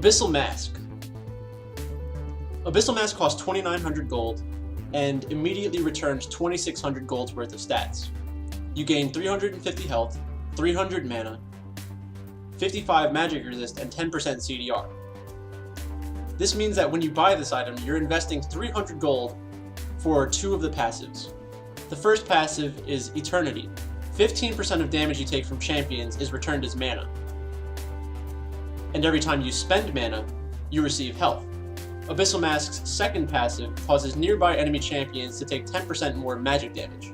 Abyssal Mask. Abyssal Mask costs 2,900 gold and immediately returns 2,600 gold's worth of stats. You gain 350 health, 300 mana, 55 magic resist, and 10% CDR. This means that when you buy this item, you're investing 300 gold for two of the passives. The first passive is Eternity. 15% of damage you take from champions is returned as mana. And every time you spend mana, you receive health. Abyssal Mask's second passive causes nearby enemy champions to take 10% more magic damage.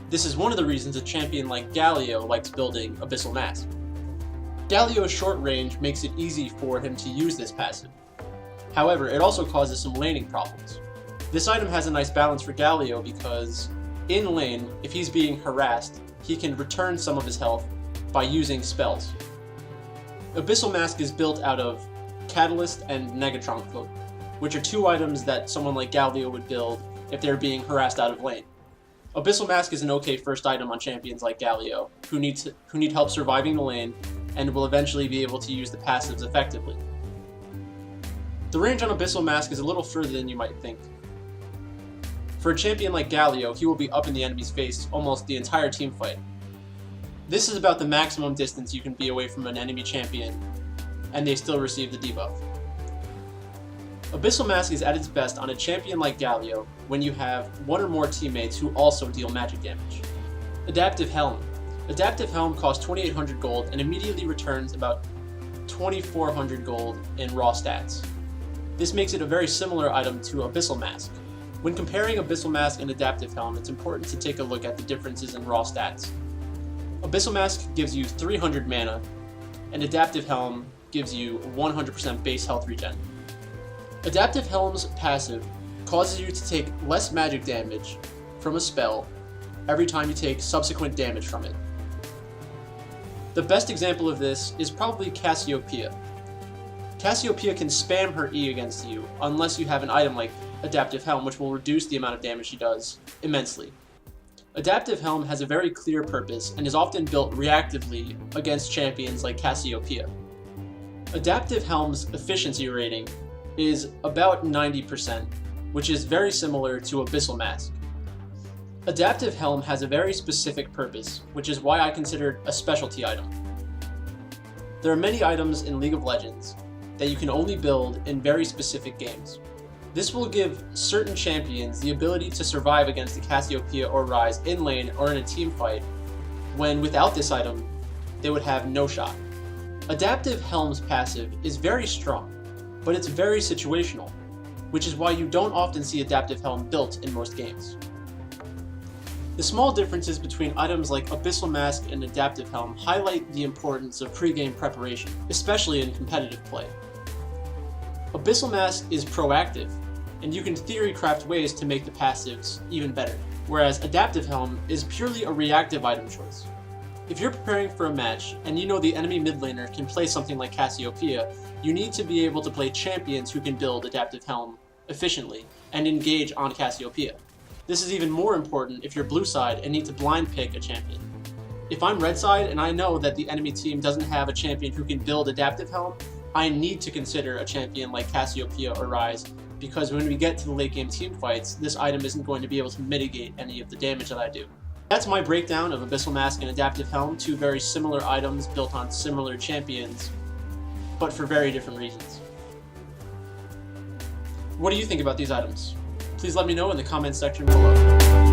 This is one of the reasons a champion like Galio likes building Abyssal Mask. Galio's short range makes it easy for him to use this passive. However, it also causes some laning problems. This item has a nice balance for Galio because, in lane, if he's being harassed, he can return some of his health by using spells. Abyssal Mask is built out of Catalyst and Negatron Cloak, which are two items that someone like Galio would build if they're being harassed out of lane. Abyssal Mask is an okay first item on champions like Galio, who need help surviving the lane and will eventually be able to use the passives effectively. The range on Abyssal Mask is a little further than you might think. For a champion like Galio, he will be up in the enemy's face almost the entire team fight. This is about the maximum distance you can be away from an enemy champion, and they still receive the debuff. Abyssal Mask is at its best on a champion like Galio when you have one or more teammates who also deal magic damage. Adaptive Helm. Adaptive Helm costs 2,800 gold and immediately returns about 2,400 gold in raw stats. This makes it a very similar item to Abyssal Mask. When comparing Abyssal Mask and Adaptive Helm, it's important to take a look at the differences in raw stats. Abyssal Mask gives you 300 mana, and Adaptive Helm gives you 100% base health regen. Adaptive Helm's passive causes you to take less magic damage from a spell every time you take subsequent damage from it. The best example of this is probably Cassiopeia. Cassiopeia can spam her E against you unless you have an item like Adaptive Helm, which will reduce the amount of damage she does immensely. Adaptive Helm has a very clear purpose and is often built reactively against champions like Cassiopeia. Adaptive Helm's efficiency rating is about 90%, which is very similar to Abyssal Mask. Adaptive Helm has a very specific purpose, which is why I consider it a specialty item. There are many items in League of Legends that you can only build in very specific games. This will give certain champions the ability to survive against a Cassiopeia or Ryze in lane or in a team fight, when without this item, they would have no shot. Adaptive Helm's passive is very strong, but it's very situational, which is why you don't often see Adaptive Helm built in most games. The small differences between items like Abyssal Mask and Adaptive Helm highlight the importance of pre-game preparation, especially in competitive play. Abyssal Mask is proactive, and you can theory craft ways to make the passives even better, whereas Adaptive Helm is purely a reactive item choice. If you're preparing for a match, and you know the enemy mid laner can play something like Cassiopeia, you need to be able to play champions who can build Adaptive Helm efficiently and engage on Cassiopeia. This is even more important if you're blue side and need to blind pick a champion. If I'm red side and I know that the enemy team doesn't have a champion who can build Adaptive Helm, I need to consider a champion like Cassiopeia or Ryze, because when we get to the late game team fights, this item isn't going to be able to mitigate any of the damage that I do. That's my breakdown of Abyssal Mask and Adaptive Helm, two very similar items built on similar champions, but for very different reasons. What do you think about these items? Please let me know in the comments section below.